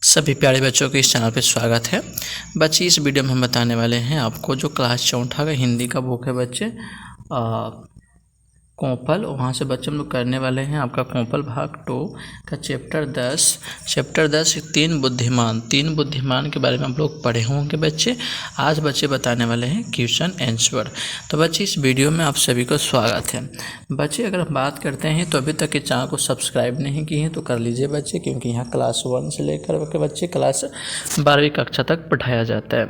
सभी प्यारे बच्चों के इस चैनल पे स्वागत है। बच्चे इस वीडियो में हम बताने वाले हैं आपको जो क्लास चौथा का हिंदी का बुक है बच्चे कौपल, वहाँ से बच्चे हम लोग करने वाले हैं आपका कौपल भाग 2 का चैप्टर 10 तीन बुद्धिमान के बारे में हम लोग पढ़े होंगे बच्चे। आज बच्चे बताने वाले हैं क्वेश्चन आंसर। तो बच्चे इस वीडियो में आप सभी को स्वागत है। बच्चे अगर हम बात करते हैं तो अभी तक के चैनल को सब्सक्राइब नहीं किए हैं तो कर लीजिए बच्चे, क्योंकि यहाँ क्लास 1 से लेकर के बच्चे क्लास 12वीं कक्षा तक पढ़ाया जाता है।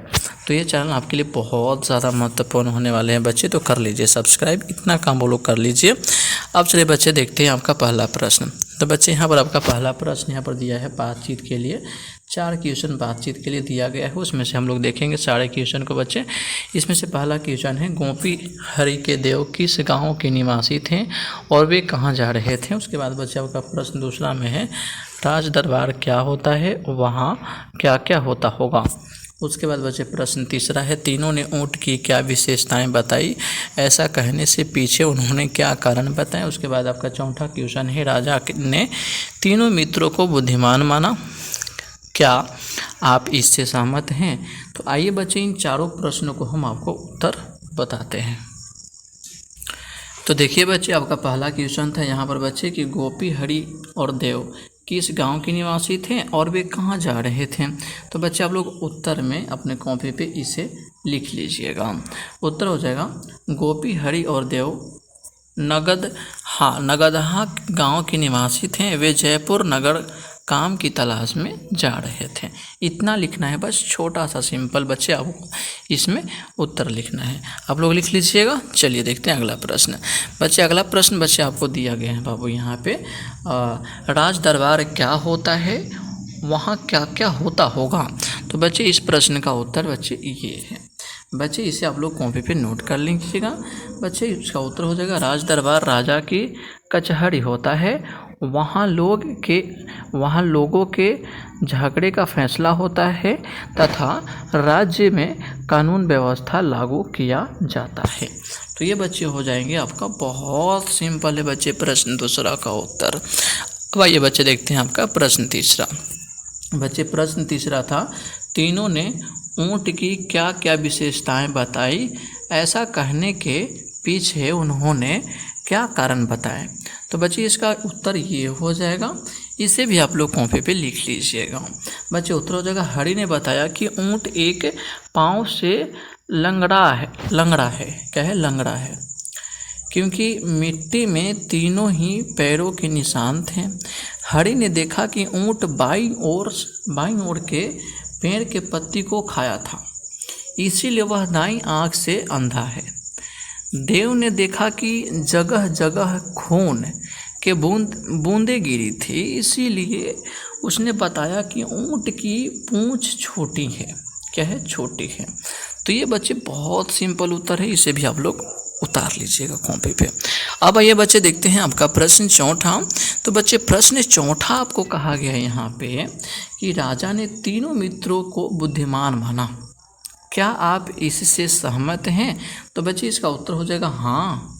तो ये चैनल आपके लिए बहुत ज़्यादा महत्वपूर्ण होने वाले हैं बच्चे, तो कर लीजिए सब्सक्राइब, इतना काम वो लोग कर लीजिए। अब चलिए बच्चे देखते हैं आपका पहला प्रश्न। तो बच्चे यहाँ पर आपका पहला प्रश्न यहाँ पर दिया है बातचीत के लिए। 4 क्वेश्चन बातचीत के लिए दिया गया है, उसमें से हम लोग देखेंगे सारे क्वेश्चन को बच्चे। इसमें से पहला क्वेश्चन है गोपी हरि के देव किस गांव के निवासी थे और वे कहाँ जा रहे थे। उसके बाद बच्चे आपका प्रश्न दूसरा में है राज दरबार क्या होता है, वहाँ क्या क्या होता होगा। उसके बाद बच्चे प्रश्न तीसरा है तीनों ने ऊँट की क्या विशेषताएं बताई, ऐसा कहने से पीछे उन्होंने क्या कारण बताए। उसके बाद आपका चौथा क्वेश्चन है राजा ने तीनों मित्रों को बुद्धिमान माना, क्या आप इससे सहमत हैं। तो आइए बच्चे इन चारों प्रश्नों को हम आपको उत्तर बताते हैं। तो देखिए बच्चे आपका पहला क्वेश्चन था यहाँ पर बच्चे कि गोपी हरि और देव किस गांव के निवासी थे और वे कहाँ जा रहे थे। तो बच्चे आप लोग उत्तर में अपने कॉपी पे इसे लिख लीजिएगा। उत्तर हो जाएगा गोपी हरि और देव नगदहा गांव के निवासी थे, वे जयपुर नगर काम की तलाश में जा रहे थे। इतना लिखना है बस, छोटा सा सिंपल बच्चे आपको इसमें उत्तर लिखना है, आप लोग लिख लीजिएगा। चलिए देखते हैं अगला प्रश्न। बच्चे अगला प्रश्न बच्चे आपको दिया गया है बाबू यहाँ पे राज दरबार क्या होता है, वहाँ क्या क्या होता होगा। तो बच्चे इस प्रश्न का उत्तर बच्चे ये है। बच्चे इसे आप लोग कॉपी पे नोट कर लीजिएगा। बच्चे इसका उत्तर हो जाएगा राज दरबार राजा की कचहरी होता है, वहाँ लोगों के झगड़े का फैसला होता है तथा राज्य में कानून व्यवस्था लागू किया जाता है। तो ये बच्चे हो जाएंगे आपका बहुत सिंपल है बच्चे प्रश्न दूसरा का उत्तर। अब आइए बच्चे देखते हैं आपका प्रश्न तीसरा। बच्चे प्रश्न तीसरा था तीनों ने ऊँट की क्या क्या विशेषताएं बताई, ऐसा कहने के पीछे उन्होंने क्या कारण बताए। तो बच्चे इसका उत्तर ये हो जाएगा, इसे भी आप लोग कॉपी पे लिख लीजिएगा। बच्चे उत्तर हो जाएगा हरि ने बताया कि ऊँट एक पाँव से लंगड़ा है क्योंकि मिट्टी में तीनों ही पैरों के निशान थे। हरि ने देखा कि ऊँट बाईं ओर के पेड़ के पत्ती को खाया था, इसीलिए वह दाईं आँख से अंधा है। देव ने देखा कि जगह जगह खून के बूंदें गिरी थी, इसीलिए उसने बताया कि ऊँट की पूंछ छोटी है। क्या है? छोटी है। तो ये बच्चे बहुत सिंपल उत्तर है, इसे भी आप लोग उतार लीजिएगा कॉपी पे। अब आइए बच्चे देखते हैं आपका प्रश्न चौथा। तो बच्चे प्रश्न चौथा आपको कहा गया है यहाँ पे कि राजा ने तीनों मित्रों को बुद्धिमान माना, क्या आप इससे सहमत हैं। तो बच्चे इसका उत्तर हो जाएगा हाँ,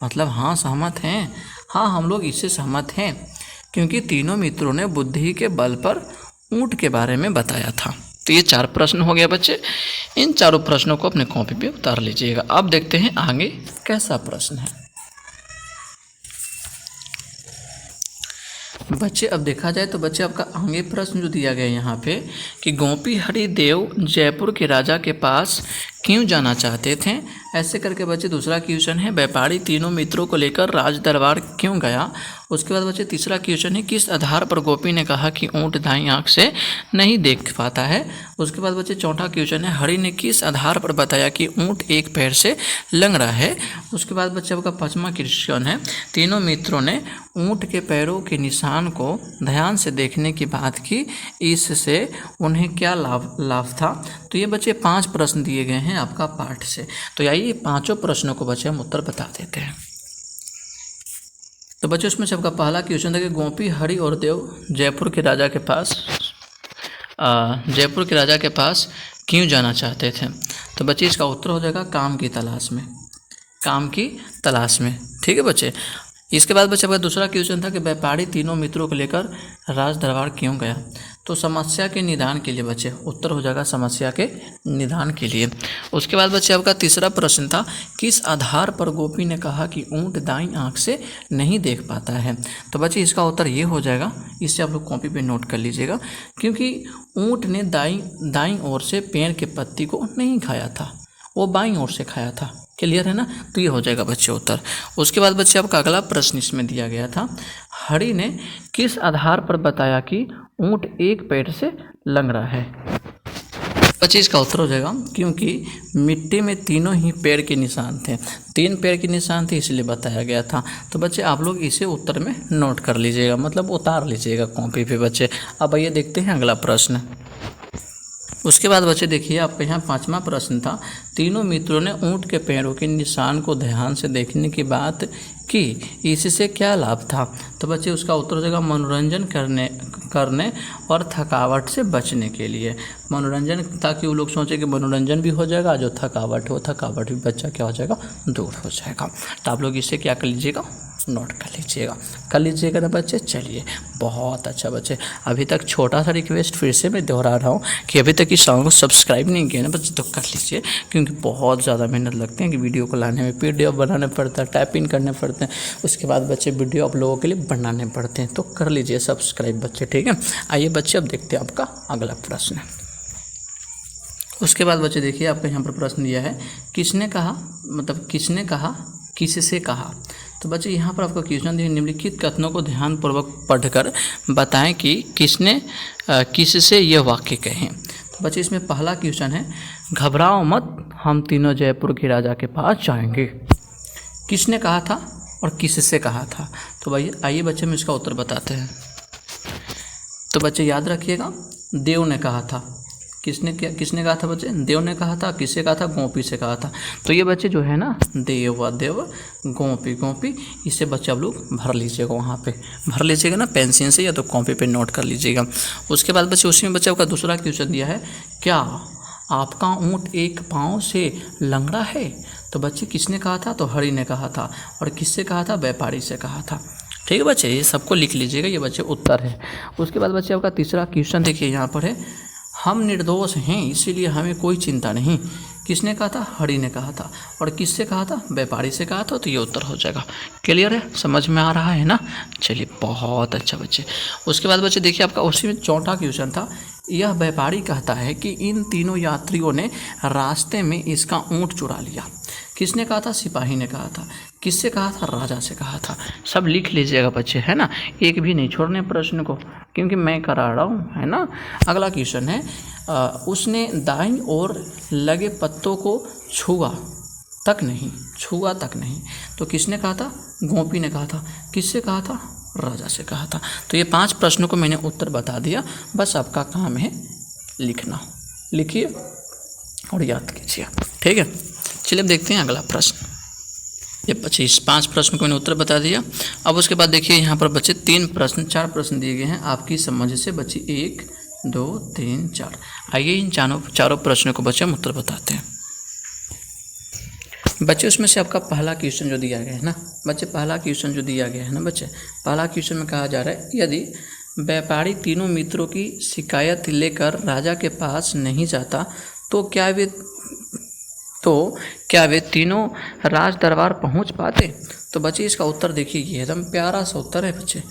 मतलब हाँ सहमत हैं। हाँ, हम लोग इससे सहमत हैं क्योंकि तीनों मित्रों ने बुद्धि के बल पर ऊँट के बारे में बताया था। तो ये 4 प्रश्न हो गया बच्चे। इन चारों प्रश्नों को अपने कॉपी पे उतार लीजिएगा। अब देखते हैं आगे कैसा प्रश्न है। बच्चे अब देखा जाए तो बच्चे आपका आगे प्रश्न जो दिया गया है यहाँ पे कि गोपी हरि देव जयपुर के राजा के पास क्यों जाना चाहते थे, ऐसे करके बच्चे दूसरा क्वेश्चन है व्यापारी तीनों मित्रों को लेकर राज दरबार क्यों गया। उसके बाद बच्चे तीसरा क्वेश्चन है किस आधार पर गोपी ने कहा कि ऊँट दाईं आँख से नहीं देख पाता है। उसके बाद बच्चे चौथा क्वेश्चन है हरि ने किस आधार पर बताया कि ऊँट एक पैर से लंगड़ा है। उसके बाद बच्चे आपका पाँचवा क्वेश्चन है तीनों मित्रों ने ऊँट के पैरों के निशान को ध्यान से देखने की बात की, इससे उन्हें क्या लाभ था। तो ये बच्चे 5 प्रश्न दिए गए हैं आपका पाठ से। तो आइए 5 प्रश्नों को बच्चे हम उत्तर बता देते हैं। तो बच्चे उसमें से आपका पहला क्वेश्चन था कि गोपी हरि और देव जयपुर के राजा के पास क्यों जाना चाहते थे। तो बच्चे इसका उत्तर हो जाएगा काम की तलाश में। ठीक है बच्चे। इसके बाद बच्चे आपका दूसरा क्वेश्चन था कि व्यापारी तीनों मित्रों को लेकर राज दरबार क्यों गया। तो समस्या के निदान के लिए बच्चे, उत्तर हो जाएगा समस्या के निदान के लिए। उसके बाद बच्चे आपका तीसरा प्रश्न था, किस आधार पर गोपी ने कहा कि ऊँट दाईं आँख से नहीं देख पाता है। तो बच्चे इसका उत्तर ये हो जाएगा, इससे आप लोग कॉपी पे नोट कर लीजिएगा, क्योंकि ऊँट ने दाईं ओर से पेड़ के पत्ती को नहीं खाया था, वो बाईं ओर से खाया था। क्लियर है ना। तो ये हो जाएगा बच्चे उत्तर। उसके बाद बच्चे आपका अगला प्रश्न इसमें दिया गया था, हरि ने किस आधार पर बताया कि ऊँट एक पैर से लंगड़ा है। बच्चे इसका उत्तर हो जाएगा, क्योंकि मिट्टी में तीनों ही पैर के निशान थे, 3 पैर के निशान थे, इसलिए बताया गया था। तो बच्चे आप लोग इसे उत्तर में नोट कर लीजिएगा, मतलब उतार लीजिएगा कॉपी पे बच्चे। अब आइए देखते हैं अगला प्रश्न। उसके बाद बच्चे देखिए आपका यहाँ 5वां प्रश्न था, तीनों मित्रों ने ऊँट के पैरों के निशान को ध्यान से देखने की बात की, इससे क्या लाभ था। तो बच्चे उसका उत्तर हो जाएगा मनोरंजन करने और थकावट से बचने के लिए। मनोरंजन, ताकि वो लोग सोचें कि मनोरंजन भी हो जाएगा, जो थकावट हो थकावट भी बच्चा क्या हो जाएगा, दूर हो जाएगा। तो आप लोग इसे क्या कर लीजिएगा, नोट कर लीजिएगा ना बच्चे। चलिए बहुत अच्छा बच्चे। अभी तक छोटा सा रिक्वेस्ट फिर से मैं दोहरा रहा हूँ कि अभी तक इस चैनल को सब्सक्राइब नहीं किया ना बच्चे, तो कर लीजिए, क्योंकि बहुत ज़्यादा मेहनत लगती है कि वीडियो को लाने में, PDF बनाने पड़ता है, टाइपिंग करने पड़ते हैं, उसके बाद बच्चे वीडियो आप लोगों के लिए बनाने पड़ते हैं। तो कर लीजिए सब्सक्राइब बच्चे, ठीक है। आइए बच्चे अब देखते हैं आपका अगला प्रश्न। उसके बाद बच्चे देखिए आपका यहाँ पर प्रश्न दिया है, किसने कहा, मतलब किसने कहा किससे कहा। तो बच्चे यहाँ पर आपको क्वेश्चन दिए, निम्नलिखित कथनों को ध्यानपूर्वक पढ़कर बताएं कि किसने किससे यह वाक्य कहे। तो बच्चे इसमें पहला क्वेश्चन है, घबराओ मत, हम तीनों जयपुर के राजा के पास जाएंगे। किसने कहा था और किससे कहा था। तो भाई आइए बच्चे हम इसका उत्तर बताते हैं। तो बच्चे याद रखिएगा, देव ने कहा था। किसने कहा था बच्चे, देव ने कहा था। किससे कहा था, गोपी से कहा था। तो ये बच्चे जो है ना, देव गोपी, इसे बच्चे आप लोग भर लीजिएगा, वहाँ पे भर लीजिएगा ना पेंसिल से, या तो कॉपी पे नोट कर लीजिएगा। उसके बाद बच्चे उसी में बच्चे आपका दूसरा क्वेश्चन दिया है, क्या आपका ऊँट एक पाँव से लंगड़ा है। तो बच्चे किसने कहा था, तो हरि ने कहा था। और किससे कहा था, व्यापारी से कहा था। ठीक है बच्चे, ये सबको लिख लीजिएगा, ये बच्चे उत्तर है। उसके बाद बच्चे आपका तीसरा क्वेश्चन देखिए यहाँ पर है, हम निर्दोष हैं इसीलिए हमें कोई चिंता नहीं। किसने कहा था, हरि ने कहा था। और किससे कहा था, व्यापारी से कहा था। तो ये उत्तर हो जाएगा। क्लियर है, समझ में आ रहा है ना। चलिए बहुत अच्छा बच्चे। उसके बाद बच्चे देखिए आपका उसी में चौथा क्वेश्चन था, यह व्यापारी कहता है कि इन तीनों यात्रियों ने रास्ते में इसका ऊँट चुरा लिया। किसने कहा था, सिपाही ने कहा था। किससे कहा था, राजा से कहा था। सब लिख लीजिएगा बच्चे, है ना, एक भी नहीं छोड़ने प्रश्न को, क्योंकि मैं करा रहा हूँ, है ना। अगला क्वेश्चन है, उसने दाईं ओर लगे पत्तों को छुआ तक नहीं। तो किसने कहा था, गोपी ने कहा था। किससे कहा था, राजा से कहा था। तो ये 5 प्रश्नों को मैंने उत्तर बता दिया, बस आपका काम है लिखना। लिखिए और याद कीजिए, ठीक है। चलिए अब देखते हैं अगला प्रश्न। ये बच्चे इस 5 प्रश्न को मैंने उत्तर बता दिया। अब उसके बाद देखिए यहाँ पर बच्चे 4 प्रश्न दिए गए हैं आपकी समझ से बच्चे, 1 2 3 4। आइए इन चारों प्रश्नों को बच्चे हम उत्तर बताते हैं। बच्चे उसमें से आपका पहला क्वेश्चन जो दिया गया है ना बच्चे, पहला क्वेश्चन में कहा जा रहा है, यदि व्यापारी तीनों मित्रों की शिकायत लेकर राजा के पास नहीं जाता तो क्या वे तीनों राज दरबार पहुंच पाते। तो बच्चे इसका उत्तर देखिए, ये एकदम प्यारा सा उत्तर है बच्चे।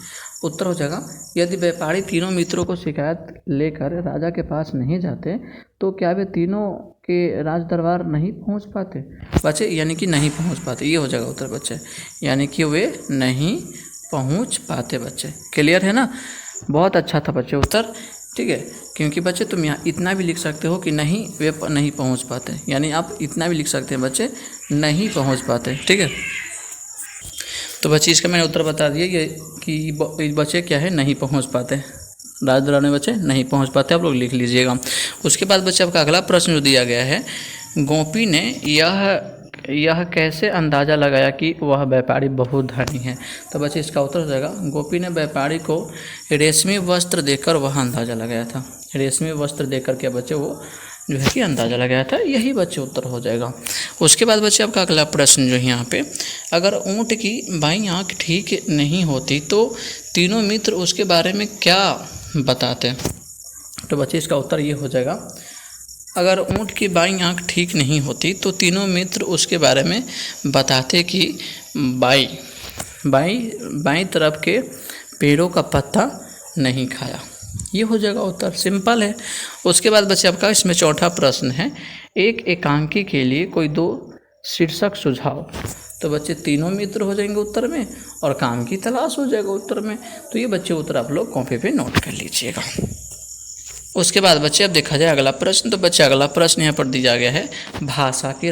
उत्तर हो जाएगा, यदि व्यापारी तीनों मित्रों को शिकायत लेकर राजा के पास नहीं जाते तो क्या वे तीनों के राज दरबार नहीं पहुंच पाते बच्चे, यानी कि नहीं पहुंच पाते। ये हो जाएगा उत्तर बच्चे, यानी कि वे नहीं पहुंच पाते बच्चे। क्लियर है ना, बहुत अच्छा था बच्चे उत्तर, ठीक है। क्योंकि बच्चे तुम यहाँ इतना भी लिख सकते हो कि नहीं वे नहीं पहुँच पाते, यानी आप इतना भी लिख सकते हैं बच्चे, नहीं पहुँच पाते, ठीक है। तो बच्चे इसका मैंने उत्तर बता दिया ये कि बच्चे क्या है, नहीं पहुँच पाते, राज दरबार में बच्चे नहीं पहुँच पाते, आप लोग लिख लीजिएगा। उसके बाद बच्चे आपका अगला प्रश्न जो दिया गया है, गोपी ने यह कैसे अंदाज़ा लगाया कि वह व्यापारी बहुत धनी है। तो बच्चे इसका उत्तर हो जाएगा, गोपी ने व्यापारी को रेशमी वस्त्र देकर वह अंदाज़ा लगाया था। रेशमी वस्त्र देकर के बच्चे वो जो है कि अंदाज़ा लगाया था, यही बच्चे उत्तर हो जाएगा। उसके बाद बच्चे आपका अगला प्रश्न जो है यहाँ पे, अगर ऊँट की बाईं आँख ठीक नहीं होती तो तीनों मित्र उसके बारे में क्या बताते? तो बच्चे इसका उत्तर ये हो जाएगा, अगर ऊँट की बाईं आँख ठीक नहीं होती तो तीनों मित्र उसके बारे में बताते कि बाईं तरफ के पेड़ों का पत्ता नहीं खाया। ये हो जाएगा उत्तर, सिंपल है। उसके बाद बच्चे आपका इसमें चौथा प्रश्न है, एक एकांकी के लिए कोई 2 शीर्षक सुझाव। तो बच्चे तीनों मित्र हो जाएंगे उत्तर में और काम की तलाश हो जाएगा उत्तर में। तो ये बच्चे उत्तर आप लोग कॉपी पे नोट कर लीजिएगा। उसके बाद बच्चे अब देखा जाए अगला प्रश्न। तो बच्चे अगला प्रश्न यहाँ पर दिया गया है, भाषा के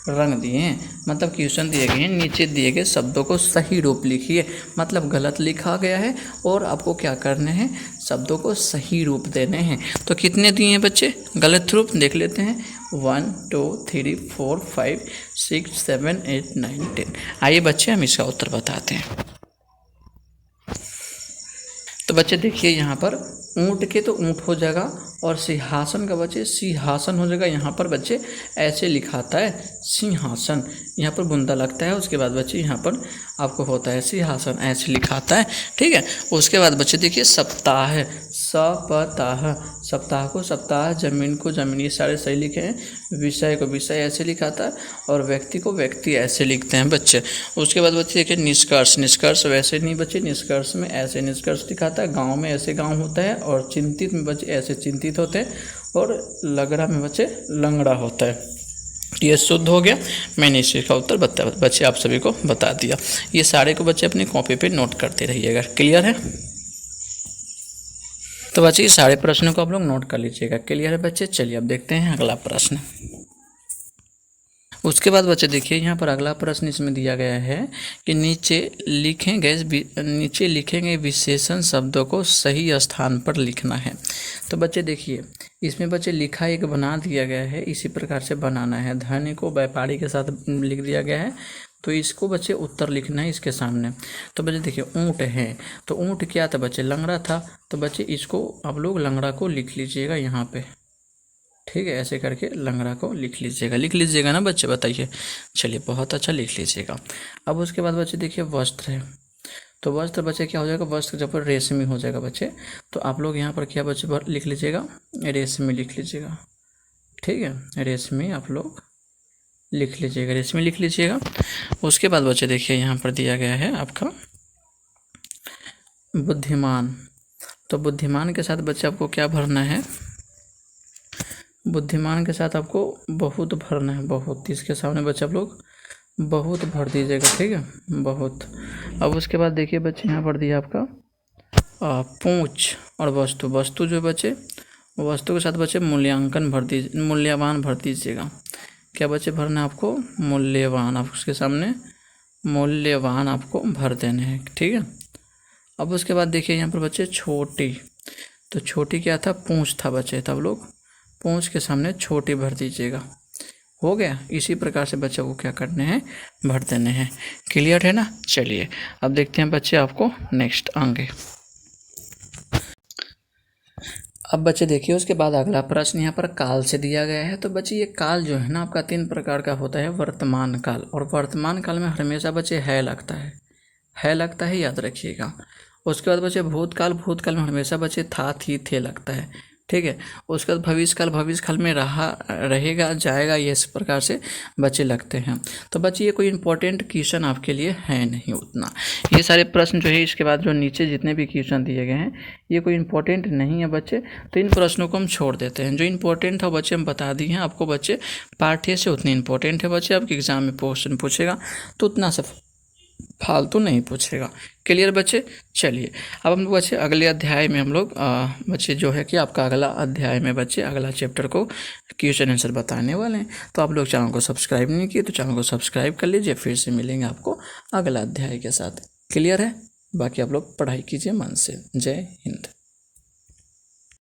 रंग दिए हैं, मतलब क्वेश्चन दिए गए हैं, नीचे दिए गए शब्दों को सही रूप लिखिए। मतलब गलत लिखा गया है और आपको क्या करने हैं, शब्दों को सही रूप देने हैं। तो कितने दिए हैं बच्चे गलत रूप, देख लेते हैं, 1 2 3 4 5 6 7 8 9 10। आइए बच्चे हम इसका उत्तर बताते हैं। तो बच्चे देखिए यहाँ पर ऊँट के तो ऊँट हो जाएगा और सिंहासन का बच्चे सिंहासन हो जाएगा। यहाँ पर बच्चे ऐसे लिखाता है सिंहासन, यहाँ पर बुंदा लगता है। उसके बाद बच्चे यहाँ पर आपको होता है सिंहासन, ऐसे लिखाता है, ठीक है। उसके बाद बच्चे देखिए सप्ताह, सप्ताह को सप्ताह, जमीन को जमीन, ये सारे सही लिखे हैं। विषय को विषय ऐसे लिखाता है और व्यक्ति को व्यक्ति ऐसे लिखते हैं बच्चे। उसके बाद बच्चे देखिए निष्कर्ष वैसे नहीं बच्चे, निष्कर्ष में ऐसे निष्कर्ष दिखाता है। गांव में ऐसे गांव होता है और चिंतित में बच्चे ऐसे चिंतित होते हैं और लगड़ा में बच्चे लंगड़ा होता है। ये शुद्ध हो गया, मैंने इसका उत्तर बच्चे आप सभी को बता दिया। ये सारे को बच्चे अपनी कॉपी पे नोट करते रहिएगा, क्लियर है। तो बच्चे ये सारे प्रश्नों को आप लोग नोट कर लीजिएगा, क्लियर है बच्चे। चलिए अब देखते हैं अगला प्रश्न। उसके बाद बच्चे देखिए यहाँ पर अगला प्रश्न इसमें दिया गया है कि नीचे लिखे गए विशेषण शब्दों को सही स्थान पर लिखना है। तो बच्चे देखिए इसमें बच्चे लिखा एक बना दिया गया है, इसी प्रकार से बनाना है। धन्य को व्यापारी के साथ लिख दिया गया है, तो इसको बच्चे उत्तर लिखना है इसके सामने। तो बच्चे देखिए ऊँट है, तो ऊँट क्या था बच्चे, लंगड़ा था। तो बच्चे इसको आप लोग लंगड़ा को लिख लीजिएगा यहाँ पे, ठीक है, ऐसे करके लंगड़ा को लिख लीजिएगा ना बच्चे, बताइए। चलिए बहुत अच्छा, लिख लीजिएगा। अब उसके बाद बच्चे देखिए वस्त्र है, तो वस्त्र बच्चे क्या हो जाएगा, वस्त्र जब पर रेशमी हो जाएगा बच्चे, तो आप लोग यहाँ पर क्या बच्चे लिख लीजिएगा, रेशमी लिख लीजिएगा, ठीक है, रेशमी आप लोग लिख लीजिएगा, रेशमी लिख लीजिएगा। उसके बाद बच्चे देखिए यहाँ पर दिया गया है आपका बुद्धिमान। तो बुद्धिमान के साथ बच्चे आपको क्या भरना है, बुद्धिमान के साथ आपको बहुत भरना है, बहुत। इसके सामने बच्चे आप लोग बहुत भर दीजिएगा, ठीक है, बहुत। अब उसके बाद देखिए बच्चे यहाँ पर दिया आपका पूंछ और वस्तु जो बच्चे वस्तु के साथ बच्चे मूल्यवान भर दीजिएगा। क्या बच्चे भरना है आपको, मूल्यवान। आप उसके सामने मूल्यवान आपको भर देने हैं, ठीक है। अब उसके बाद देखिए यहाँ पर बच्चे छोटी, तो छोटी क्या था, पूंछ था बच्चे, तब लोग पूंछ के सामने छोटी भर दीजिएगा, हो गया। इसी प्रकार से बच्चों को क्या करने हैं, भर देने हैं, क्लियर है ना। चलिए अब देखते हैं बच्चे आपको नेक्स्ट आगे। अब बच्चे देखिए उसके बाद अगला प्रश्न यहाँ पर काल से दिया गया है। तो बच्चे ये काल जो है ना आपका 3 प्रकार का होता है, वर्तमान काल, और वर्तमान काल में हमेशा बच्चे है लगता है, याद रखिएगा। उसके बाद बच्चे भूतकाल में हमेशा बच्चे था, थी, थे लगता है, ठीक है। उसके बाद भविष्य काल में रहेगा, जाएगा, ये इस प्रकार से बच्चे लगते हैं। तो बच्चे ये कोई इंपॉर्टेंट क्वेश्चन आपके लिए है नहीं उतना, ये सारे प्रश्न जो है इसके बाद जो नीचे जितने भी क्वेश्चन दिए गए हैं ये कोई इंपॉर्टेंट नहीं है बच्चे। तो इन प्रश्नों को हम छोड़ देते हैं, जो इंपॉर्टेंट है बच्चे हम बता दिए हैं आपको बच्चे। पार्ट ए से उतनी इंपॉर्टेंट है बच्चे, आपके एग्जाम में क्वेश्चन पूछेगा तो उतना से फालतू नहीं पूछेगा, क्लियर बच्चे। चलिए अब हम लोग बच्चे अगले अध्याय में हम लोग बच्चे जो है कि आपका अगला अध्याय में बच्चे अगला चैप्टर को क्वेश्चन आंसर बताने वाले हैं। तो आप लोग चैनल को सब्सक्राइब नहीं किए तो चैनल को सब्सक्राइब कर लीजिए, फिर से मिलेंगे आपको अगला अध्याय के साथ, क्लियर है। बाकी आप लोग पढ़ाई कीजिए मन से। जय हिंद।